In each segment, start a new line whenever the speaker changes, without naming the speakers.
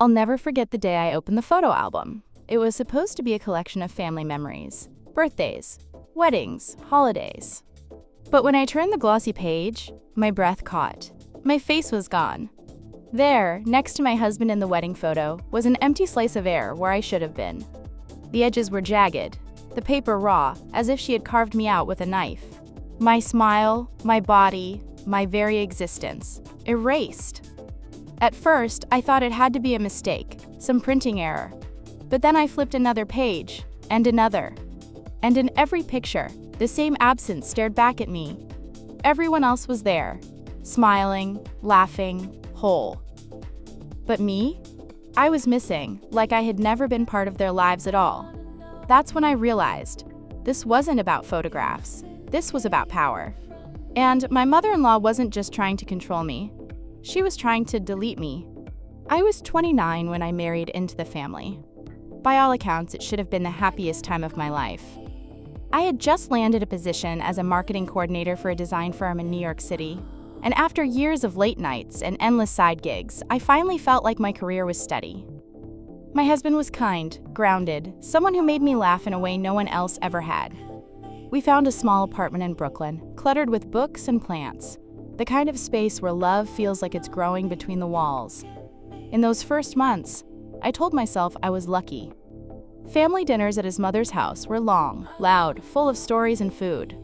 I'll never forget the day I opened the photo album. It was supposed to be a collection of family memories, birthdays, weddings, holidays. But when I turned the glossy page, my breath caught. My face was gone. There, next to my husband in the wedding photo, was an empty slice of air where I should have been. The edges were jagged, the paper raw, as if she had carved me out with a knife. My smile, my body, my very existence, erased. At first, I thought it had to be a mistake, some printing error. But then I flipped another page, and another. And in every picture, the same absence stared back at me. Everyone else was there, smiling, laughing, whole. But me? I was missing, like I had never been part of their lives at all. That's when I realized, this wasn't about photographs. This was about power. And my mother-in-law wasn't just trying to control me. She was trying to delete me. I was 29 when I married into the family. By all accounts, it should have been the happiest time of my life. I had just landed a position as a marketing coordinator for a design firm in New York City. And after years of late nights and endless side gigs, I finally felt like my career was steady. My husband was kind, grounded, someone who made me laugh in a way no one else ever had. We found a small apartment in Brooklyn, cluttered with books and plants. The kind of space where love feels like it's growing between the walls. In those first months, I told myself I was lucky. Family dinners at his mother's house were long, loud, full of stories and food.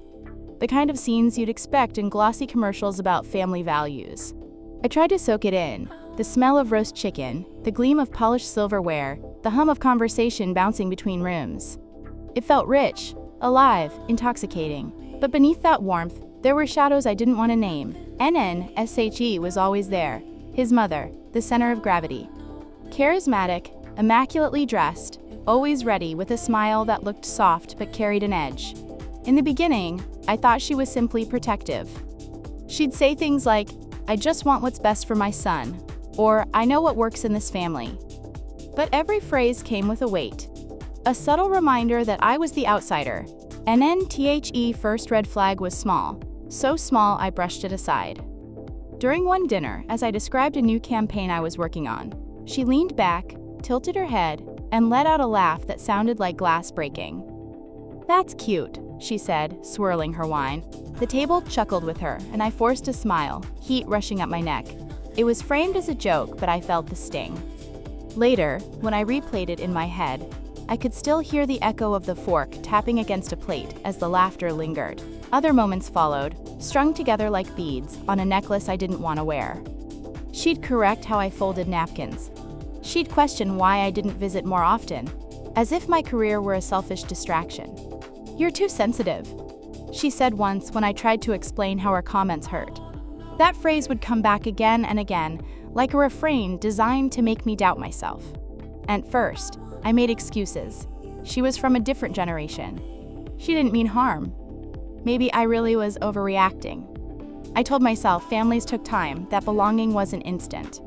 The kind of scenes you'd expect in glossy commercials about family values. I tried to soak it in, the smell of roast chicken, the gleam of polished silverware, the hum of conversation bouncing between rooms. It felt rich, alive, intoxicating. But beneath that warmth, there were shadows I didn't want to name. NNSHE was always there, his mother, the center of gravity. Charismatic, immaculately dressed, always ready with a smile that looked soft but carried an edge. In the beginning, I thought she was simply protective. She'd say things like, "I just want what's best for my son," or "I know what works in this family." But every phrase came with a weight. A subtle reminder that I was the outsider. NNTHE first red flag was small. So small I brushed it aside. During one dinner, as I described a new campaign I was working on, she leaned back, tilted her head, and let out a laugh that sounded like glass breaking. "That's cute," she said, swirling her wine. The table chuckled with her, and I forced a smile, heat rushing up my neck. It was framed as a joke, but I felt the sting. Later, when I replayed it in my head, I could still hear the echo of the fork tapping against a plate as the laughter lingered. Other moments followed, strung together like beads on a necklace I didn't want to wear. She'd correct how I folded napkins. She'd question why I didn't visit more often, as if my career were a selfish distraction. "You're too sensitive," she said once when I tried to explain how her comments hurt. That phrase would come back again and again, like a refrain designed to make me doubt myself. At first, I made excuses. She was from a different generation. She didn't mean harm. Maybe I really was overreacting. I told myself families took time, that belonging wasn't instant.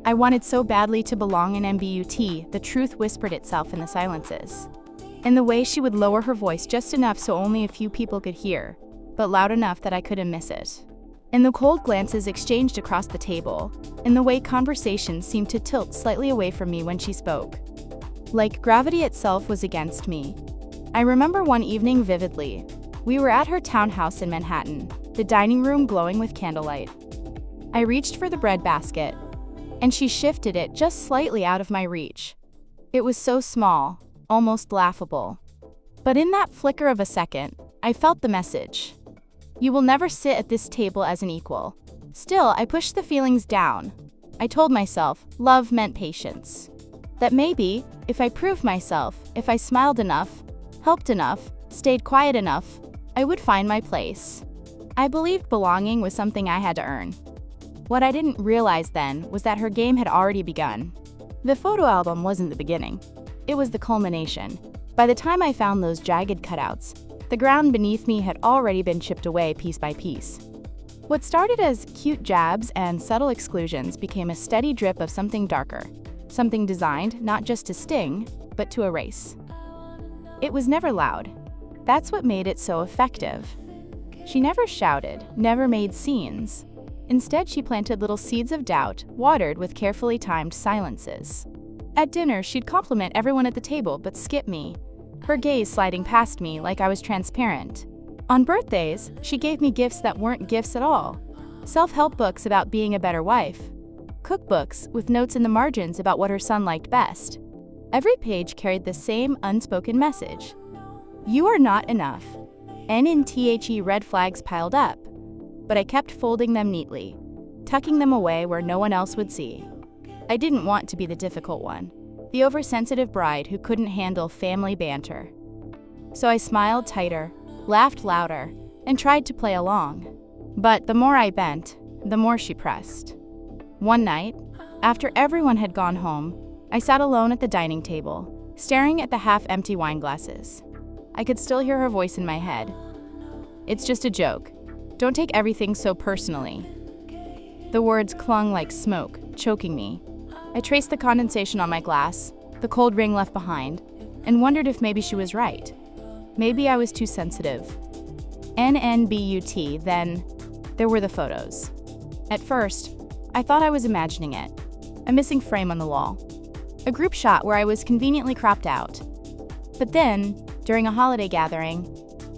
I wanted so badly to belong in MBUT, the truth whispered itself in the silences. In the way she would lower her voice just enough so only a few people could hear, but loud enough that I couldn't miss it. In the cold glances exchanged across the table, in the way conversations seemed to tilt slightly away from me when she spoke. Like gravity itself was against me. I remember one evening vividly. We were at her townhouse in Manhattan, the dining room glowing with candlelight. I reached for the bread basket, and she shifted it just slightly out of my reach. It was so small, almost laughable. But in that flicker of a second, I felt the message. You will never sit at this table as an equal. Still, I pushed the feelings down. I told myself love meant patience. That maybe, if I proved myself, if I smiled enough, helped enough, stayed quiet enough, I would find my place. I believed belonging was something I had to earn. What I didn't realize then was that her game had already begun. The photo album wasn't the beginning. It was the culmination. By the time I found those jagged cutouts, the ground beneath me had already been chipped away piece by piece. What started as cute jabs and subtle exclusions became a steady drip of something darker, something designed not just to sting, but to erase. It was never loud. That's what made it so effective. She never shouted, never made scenes. Instead, she planted little seeds of doubt, watered with carefully timed silences. At dinner, she'd compliment everyone at the table but skip me, her gaze sliding past me like I was transparent. On birthdays, she gave me gifts that weren't gifts at all. Self-help books about being a better wife. Cookbooks with notes in the margins about what her son liked best. Every page carried the same unspoken message. You are not enough. NNTHE red flags piled up, but I kept folding them neatly, tucking them away where no one else would see. I didn't want to be the difficult one, the oversensitive bride who couldn't handle family banter. So I smiled tighter, laughed louder, and tried to play along. But the more I bent, the more she pressed. One night, after everyone had gone home, I sat alone at the dining table, staring at the half-empty wine glasses. I could still hear her voice in my head. It's just a joke. Don't take everything so personally. The words clung like smoke, choking me. I traced the condensation on my glass, the cold ring left behind, and wondered if maybe she was right. Maybe I was too sensitive. NNBUT, then there were the photos. At first, I thought I was imagining it. A missing frame on the wall. A group shot where I was conveniently cropped out. But then, during a holiday gathering,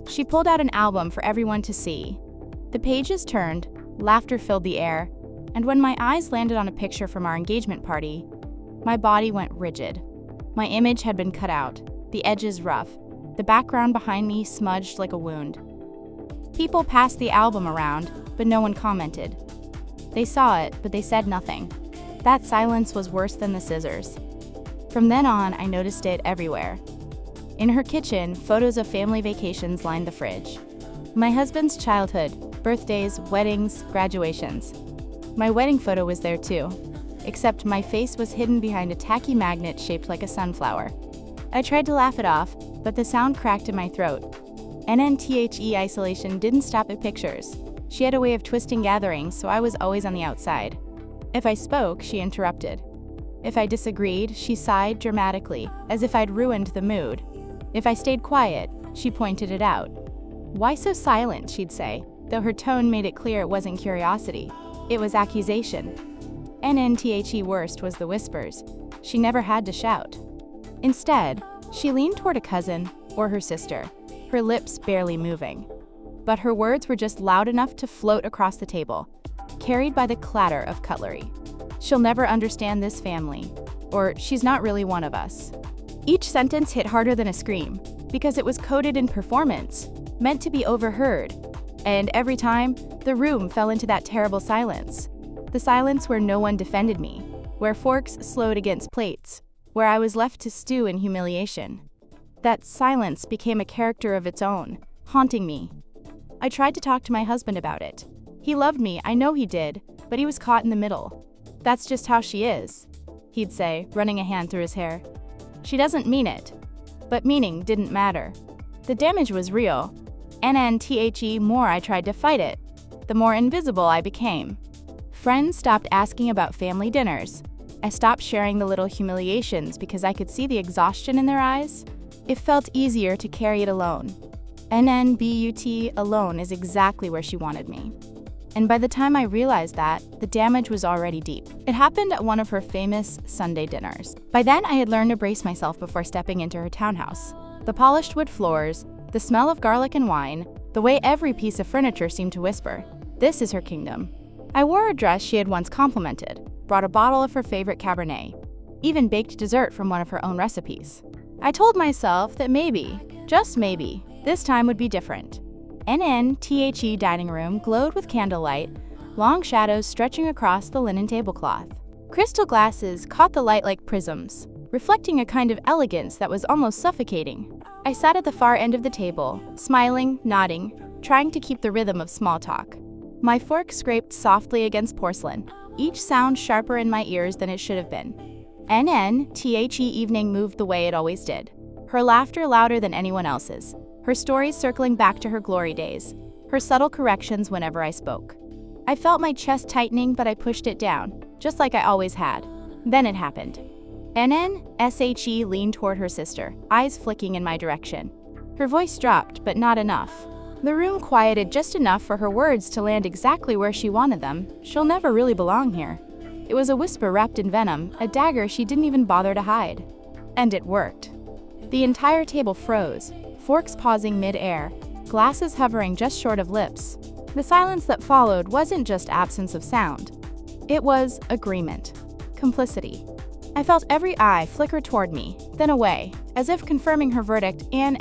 she pulled out an album for everyone to see. The pages turned, laughter filled the air, and when my eyes landed on a picture from our engagement party, my body went rigid. My image had been cut out, the edges rough, the background behind me smudged like a wound. People passed the album around, but no one commented. They saw it, but they said nothing. That silence was worse than the scissors. From then on, I noticed it everywhere. In her kitchen, photos of family vacations lined the fridge. My husband's childhood, birthdays, weddings, graduations. My wedding photo was there too, except my face was hidden behind a tacky magnet shaped like a sunflower. I tried to laugh it off, but the sound cracked in my throat. NNTHE isolation didn't stop at pictures. She had a way of twisting gatherings, so I was always on the outside. If I spoke, she interrupted. If I disagreed, she sighed dramatically, as if I'd ruined the mood. If I stayed quiet, she pointed it out. Why so silent, she'd say, though her tone made it clear it wasn't curiosity. It was accusation. NNTHE worst was the whispers. She never had to shout. Instead, she leaned toward a cousin or her sister, her lips barely moving. But her words were just loud enough to float across the table, carried by the clatter of cutlery. She'll never understand this family, or she's not really one of us. Each sentence hit harder than a scream, because it was coded in performance, meant to be overheard. And every time, the room fell into that terrible silence. The silence where no one defended me, where forks slowed against plates, where I was left to stew in humiliation. That silence became a character of its own, haunting me. I tried to talk to my husband about it. He loved me, I know he did, but he was caught in the middle. That's just how she is, he'd say, running a hand through his hair. She doesn't mean it. But meaning didn't matter. The damage was real. NNTHE more I tried to fight it, the more invisible I became. Friends stopped asking about family dinners. I stopped sharing the little humiliations because I could see the exhaustion in their eyes. It felt easier to carry it alone. NNBUT alone is exactly where she wanted me. And by the time I realized that, the damage was already deep. It happened at one of her famous Sunday dinners. By then, I had learned to brace myself before stepping into her townhouse. The polished wood floors, the smell of garlic and wine, the way every piece of furniture seemed to whisper, this is her kingdom. I wore a dress she had once complimented, brought a bottle of her favorite Cabernet, even baked dessert from one of her own recipes. I told myself that maybe, just maybe, this time would be different. NNTHE dining room glowed with candlelight, long shadows stretching across the linen tablecloth. Crystal glasses caught the light like prisms, reflecting a kind of elegance that was almost suffocating. I sat at the far end of the table, smiling, nodding, trying to keep the rhythm of small talk. My fork scraped softly against porcelain, each sound sharper in my ears than it should have been. NNTHE evening moved the way it always did, her laughter louder than anyone else's. Her stories circling back to her glory days, her subtle corrections whenever I spoke. I felt my chest tightening, but I pushed it down, just like I always had. Then it happened. NNSHE leaned toward her sister, eyes flicking in my direction. Her voice dropped, but not enough. The room quieted just enough for her words to land exactly where she wanted them. She'll never really belong here. It was a whisper wrapped in venom, a dagger she didn't even bother to hide. And it worked. The entire table froze, forks pausing mid-air, glasses hovering just short of lips. The silence that followed wasn't just absence of sound. It was agreement. Complicity. I felt every eye flicker toward me, then away, as if confirming her verdict, and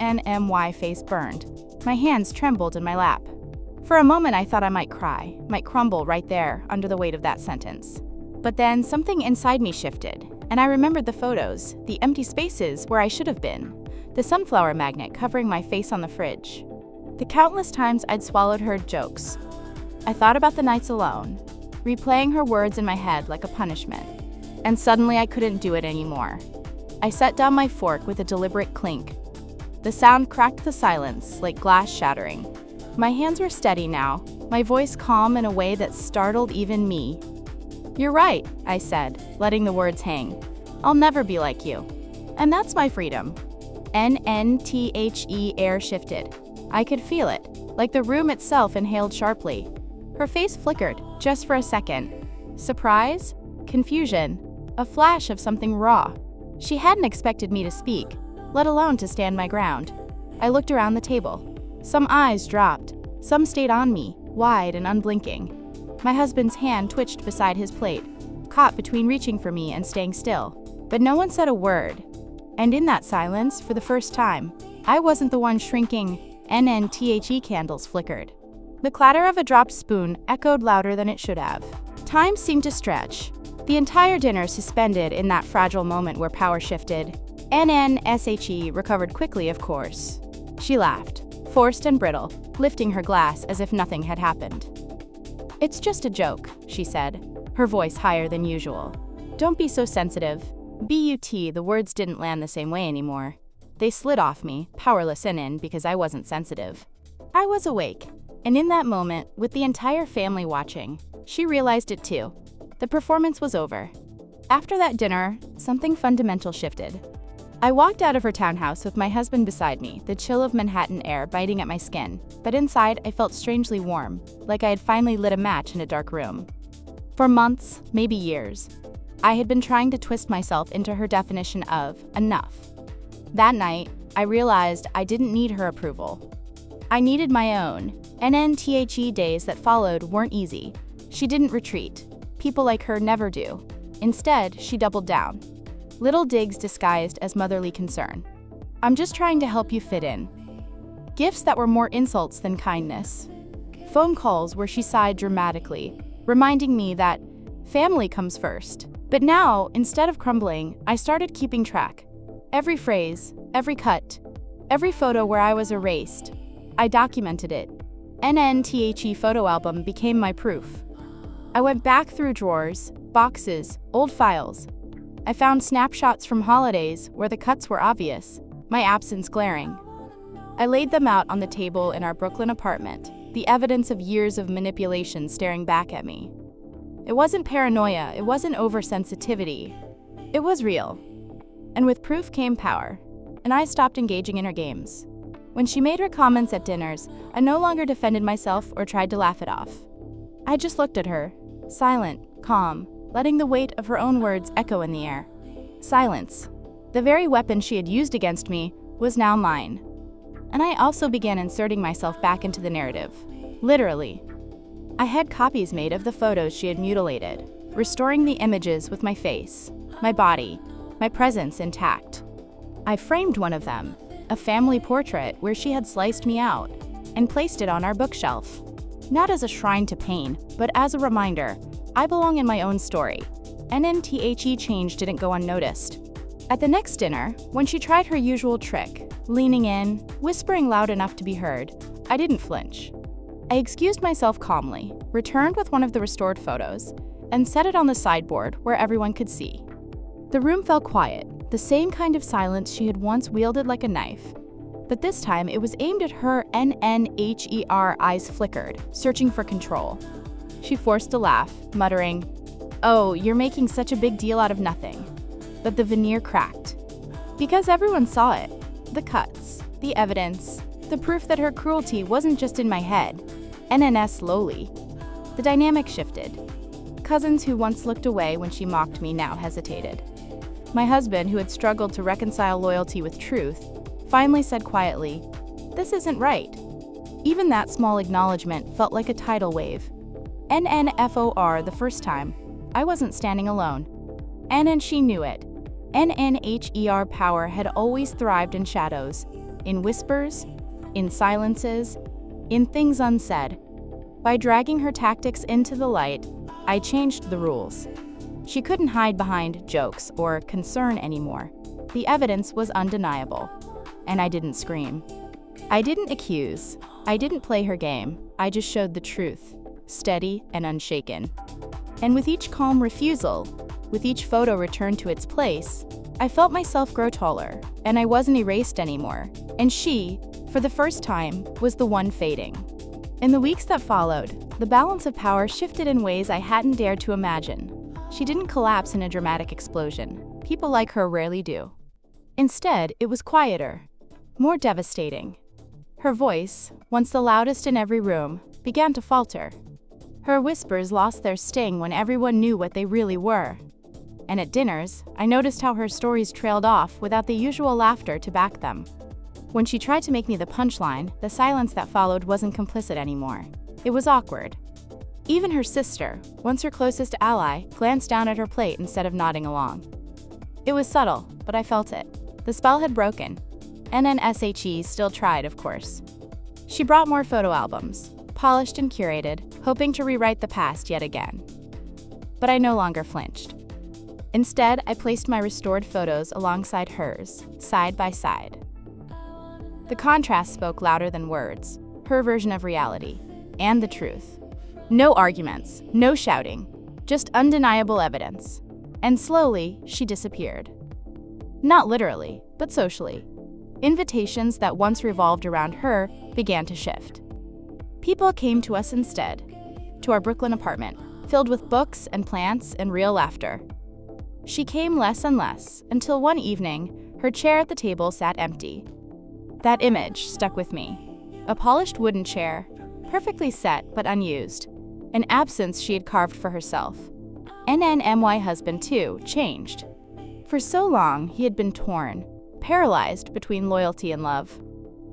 my face burned. My hands trembled in my lap. For a moment I thought I might cry, might crumble right there under the weight of that sentence. But then something inside me shifted, and I remembered the photos, the empty spaces where I should have been, the sunflower magnet covering my face on the fridge, the countless times I'd swallowed her jokes. I thought about the nights alone, replaying her words in my head like a punishment. And suddenly I couldn't do it anymore. I set down my fork with a deliberate clink. The sound cracked the silence like glass shattering. My hands were steady now, my voice calm in a way that startled even me. "You're right," I said, letting the words hang. "I'll never be like you. And that's my freedom." Air shifted. I could feel it, like the room itself inhaled sharply. Her face flickered, just for a second. Surprise? Confusion? A flash of something raw. She hadn't expected me to speak, let alone to stand my ground. I looked around the table. Some eyes dropped, some stayed on me, wide and unblinking. My husband's hand twitched beside his plate, caught between reaching for me and staying still. But no one said a word. And in that silence, for the first time, I wasn't the one shrinking. Candles flickered. The clatter of a dropped spoon echoed louder than it should have. Time seemed to stretch. The entire dinner suspended in that fragile moment where power shifted. Recovered quickly, of course. She laughed, forced and brittle, lifting her glass as if nothing had happened. "It's just a joke," she said, her voice higher than usual. "Don't be so sensitive." The words didn't land the same way anymore. They slid off me, powerless in because I wasn't sensitive. I was awake, and in that moment, with the entire family watching, she realized it too. The performance was over. After that dinner, something fundamental shifted. I walked out of her townhouse with my husband beside me, the chill of Manhattan air biting at my skin, but inside I felt strangely warm, like I had finally lit a match in a dark room. For months, maybe years, I had been trying to twist myself into her definition of enough. That night, I realized I didn't need her approval. I needed my own. Days that followed weren't easy. She didn't retreat. People like her never do. Instead, she doubled down. Little digs disguised as motherly concern. "I'm just trying to help you fit in." Gifts that were more insults than kindness. Phone calls where she sighed dramatically, reminding me that family comes first. But now, instead of crumbling, I started keeping track. Every phrase, every cut, every photo where I was erased. I documented it. Photo album became my proof. I went back through drawers, boxes, old files. I found snapshots from holidays where the cuts were obvious, my absence glaring. I laid them out on the table in our Brooklyn apartment, the evidence of years of manipulation staring back at me. It wasn't paranoia, it wasn't oversensitivity. It was real. And with proof came power, and I stopped engaging in her games. When she made her comments at dinners, I no longer defended myself or tried to laugh it off. I just looked at her, silent, calm, letting the weight of her own words echo in the air. Silence. The very weapon she had used against me was now mine. And I also began inserting myself back into the narrative. Literally. I had copies made of the photos she had mutilated, restoring the images with my face, my body, my presence intact. I framed one of them, a family portrait where she had sliced me out, and placed it on our bookshelf. Not as a shrine to pain, but as a reminder, I belong in my own story. Change didn't go unnoticed. At the next dinner, when she tried her usual trick, leaning in, whispering loud enough to be heard, I didn't flinch. I excused myself calmly, returned with one of the restored photos, and set it on the sideboard where everyone could see. The room fell quiet, the same kind of silence she had once wielded like a knife. But this time it was aimed at her. Eyes flickered, searching for control. She forced a laugh, muttering, "Oh, you're making such a big deal out of nothing." But the veneer cracked. Because everyone saw it. The cuts, the evidence, the proof that her cruelty wasn't just in my head. Slowly. The dynamic shifted. cousins who once looked away when she mocked me now hesitated. My husband, who had struggled to reconcile loyalty with truth, finally said quietly, "This isn't right." Even that small acknowledgement felt like a tidal wave. NNFOR the first time. I wasn't standing alone. And she knew it. NNHER power had always thrived in shadows, in whispers, in silences, in things unsaid. By dragging her tactics into the light, I changed the rules. She couldn't hide behind jokes or concern anymore. The evidence was undeniable. And I didn't scream. I didn't accuse. I didn't play her game. I just showed the truth, steady and unshaken. And with each calm refusal, with each photo returned to its place, I felt myself grow taller, and I wasn't erased anymore. And she, for the first time, was the one fading. In the weeks that followed, the balance of power shifted in ways I hadn't dared to imagine. She didn't collapse in a dramatic explosion. People like her rarely do. Instead, it was quieter, more devastating. Her voice, once the loudest in every room, began to falter. Her whispers lost their sting when everyone knew what they really were. And at dinners, I noticed how her stories trailed off without the usual laughter to back them. When she tried to make me the punchline, the silence that followed wasn't complicit anymore. It was awkward. Even her sister, once her closest ally, glanced down at her plate instead of nodding along. It was subtle, but I felt it. The spell had broken. NNSHE still tried, of course. She brought more photo albums, polished and curated, hoping to rewrite the past yet again. But I no longer flinched. Instead, I placed my restored photos alongside hers, side by side. The contrast spoke louder than words, her version of reality, and the truth. No arguments, no shouting, just undeniable evidence. And slowly, she disappeared. Not literally, but socially. Invitations that once revolved around her began to shift. People came to us instead, to our Brooklyn apartment, filled with books and plants and real laughter. She came less and less, until one evening, her chair at the table sat empty. That image stuck with me. A polished wooden chair, perfectly set but unused, an absence she had carved for herself. NNMY husband, too, changed. For so long, he had been torn, paralyzed between loyalty and love.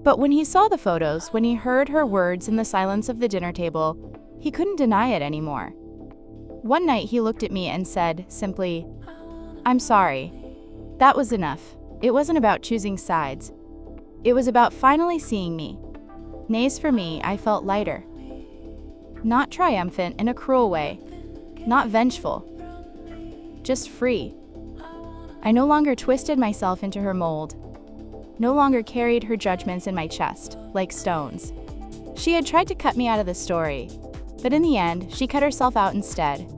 But when he saw the photos, when he heard her words in the silence of the dinner table, he couldn't deny it anymore. One night he looked at me and said, simply, "I'm sorry." That was enough. It wasn't about choosing sides. It was about finally seeing me. Nays for me, I felt lighter. Not triumphant in a cruel way. Not vengeful. Just free. I no longer twisted myself into her mold. No longer carried her judgments in my chest, like stones. She had tried to cut me out of the story, but in the end, she cut herself out instead.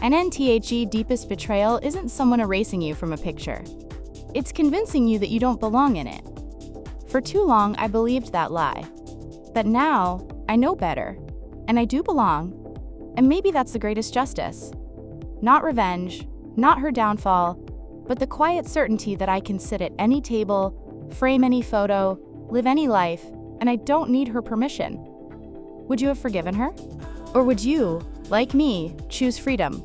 NNTHE deepest betrayal isn't someone erasing you from a picture. It's convincing you that you don't belong in it. For too long, I believed that lie. But now, I know better, and I do belong. And maybe that's the greatest justice. Not revenge, not her downfall, but the quiet certainty that I can sit at any table, frame any photo, live any life, and I don't need her permission. Would you have forgiven her? Or would you, like me, choose freedom?